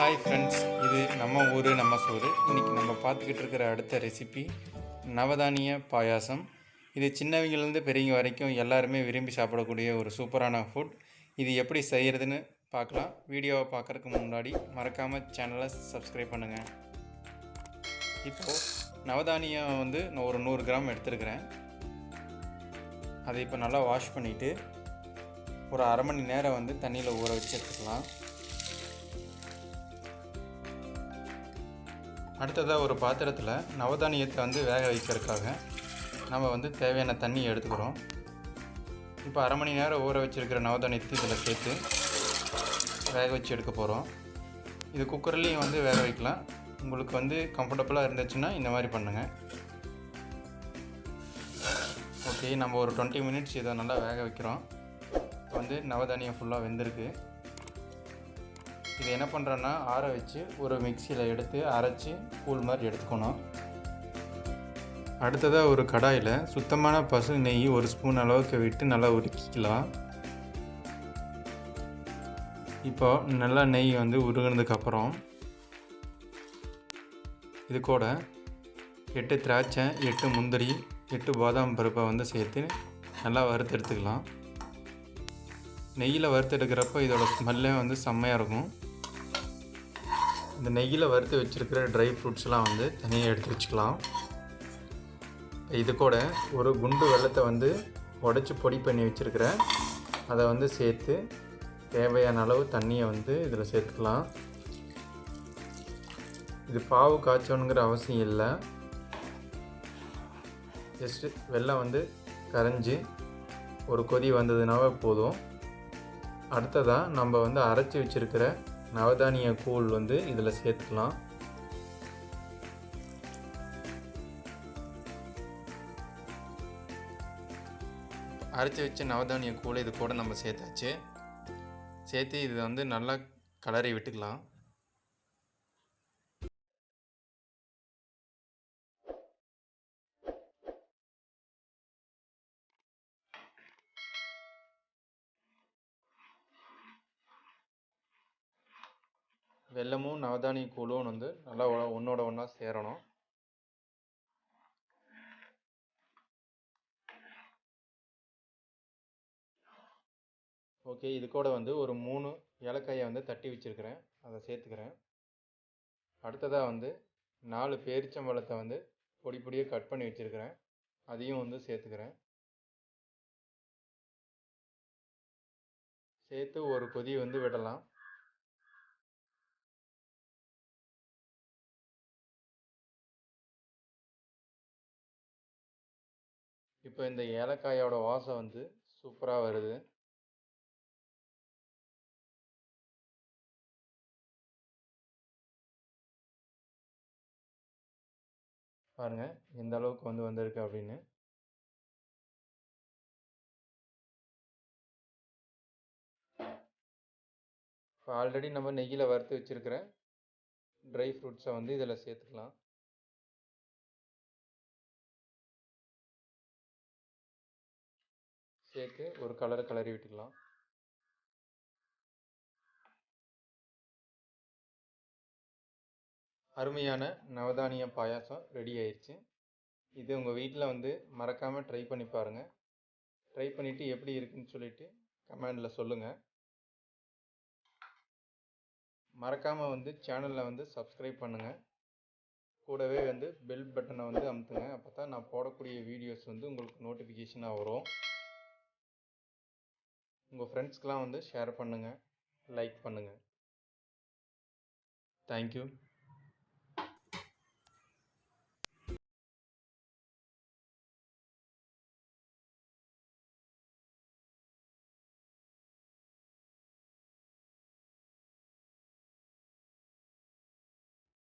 Hi friends, இது நம்ம ஊர் நம்ம சோறு. இன்றைக்கி நம்ம பார்த்துக்கிட்டு இருக்கிற அடுத்த ரெசிபி நவதானிய பாயாசம். இது சின்னவங்கலேருந்து பெரியவங்க வரைக்கும் எல்லாருமே விரும்பி சாப்பிடக்கூடிய ஒரு சூப்பரான ஃபுட். இது எப்படி செய்கிறதுன்னு பார்க்கலாம். வீடியோவை பார்க்குறதுக்கு முன்னாடி மறக்காமல் சேனலை சப்ஸ்கிரைப் பண்ணுங்கள். இப்போது நவதானியம் நான் ஒரு 100 கிராம் எடுத்துருக்கிறேன். அதை இப்போ நல்லா வாஷ் பண்ணிவிட்டு ஒரு அரை மணி நேரம் தண்ணியில் ஊற வச்சு எடுத்துக்கலாம். அடுத்ததாக ஒரு பாத்திரத்தில் நவதானியத்தை வேக வைக்கிறதுக்காக நம்ம தேவையான தண்ணி எடுத்துக்கிறோம். இப்போ அரை மணி நேரம் ஊற வச்சுருக்கிற நவதானியத்தை இதில் சேர்த்து வேக வச்சு எடுக்க போகிறோம். இது குக்கர்லேயும் வேக வைக்கலாம். உங்களுக்கு கம்ஃபர்டபுளாக இருந்துச்சுன்னா இந்த மாதிரி பண்ணுங்கள். ஓகே, நம்ம ஒரு 20 மினிட்ஸ் இதை நல்லா வேக வைக்கிறோம். நவதானியம் ஃபுல்லாக வெந்திருக்கு. இதை என்ன பண்ணுறோன்னா ஆற வச்சு ஒரு மிக்சியில் எடுத்து அரைச்சி கூழ் மாதிரி எடுத்துக்கணும். அடுத்ததாக ஒரு கடாயில் சுத்தமான பசு நெய் ஒரு ஸ்பூன் அளவுக்கு விட்டு நல்லா உருக்கிக்கலாம். இப்போ நல்லா நெய் உருகினதுக்கப்புறம் இது கூட 8 திராட்சை, 8 முந்திரி, 8 பாதாம் பருப்பை சேர்த்து நல்லா வறுத்து எடுத்துக்கலாம். நெய்யில் வறுத்து எடுக்கிறப்ப இதோட ஸ்மெல்லே செம்மையாக இருக்கும். இந்த நெய்யில் வறுத்து வச்சுருக்கிற ட்ரை ஃப்ரூட்ஸ்லாம் தனியாக எடுத்து வச்சுக்கலாம். இது கூட ஒரு குண்டு வெல்லத்தை உடச்சி பொடி பண்ணி வச்சுருக்கிறேன். அதை சேர்த்து தேவையான அளவு தண்ணியை இதில் சேர்த்துக்கலாம். இது பாவு காய்ச்சணுங்கிற அவசியம் இல்லை. ஜஸ்ட்டு வெல்லம் கரைஞ்சி ஒரு கொதி வந்ததுனாவே போதும். அடுத்ததாக நம்ம அரைச்சி வச்சுருக்கிற நவதானிய கூழ் இதில் சேர்த்துக்கலாம். அரைச்சி வச்ச நவதானிய கூழ் இது கூட நம்ம சேர்த்தாச்சு. சேர்த்து இது நல்லா கலரி விட்டுக்கலாம். வெல்லமும் நவதானிய கூழும் நல்லா ஒன்றோட ஒன்றா சேரணும். ஓகே, இது கூட ஒரு 3 ஏலக்காயை தட்டி வச்சுருக்கிறேன். அதை சேர்த்துக்கிறேன். அடுத்ததாக 4 பேரிச்சம்பழத்தை பொடி பொடியாக கட் பண்ணி வச்சுருக்கிறேன். அதையும் சேர்த்துக்கிறேன். சேர்த்து ஒரு கொதி விடலாம். இப்போ இந்த ஏலக்காயோட வாசம் சூப்பராக வருது. பாருங்கள் எந்த அளவுக்கு வந்திருக்கு அப்படின்னு. இப்போ ஆல்ரெடி நம்ம நெய்யில் வறுத்து வச்சுருக்கிற ட்ரை ஃப்ரூட்ஸை இதில் சேர்த்துக்கலாம். சேர்த்து ஒரு கலரி விட்டுக்கலாம். அருமையான நவதானிய பாயாசம் ரெடி ஆயிடுச்சு. இது உங்கள் வீட்டில் மறக்காமல் ட்ரை பண்ணி பாருங்கள். ட்ரை பண்ணிவிட்டு எப்படி இருக்குன்னு சொல்லிவிட்டு கமெண்டில் சொல்லுங்கள். மறக்காமல் சேனலில் சப்ஸ்கிரைப் பண்ணுங்கள். கூடவே பெல் பட்டனை அமுத்துங்க. அப்போ தான் நான் போடக்கூடிய வீடியோஸ் உங்களுக்கு நோட்டிஃபிகேஷனாக வரும். உங்கள் ஃப்ரெண்ட்ஸ்க்கெலாம் ஷேர் பண்ணுங்கள், லைக் பண்ணுங்கள். தேங்க்யூ.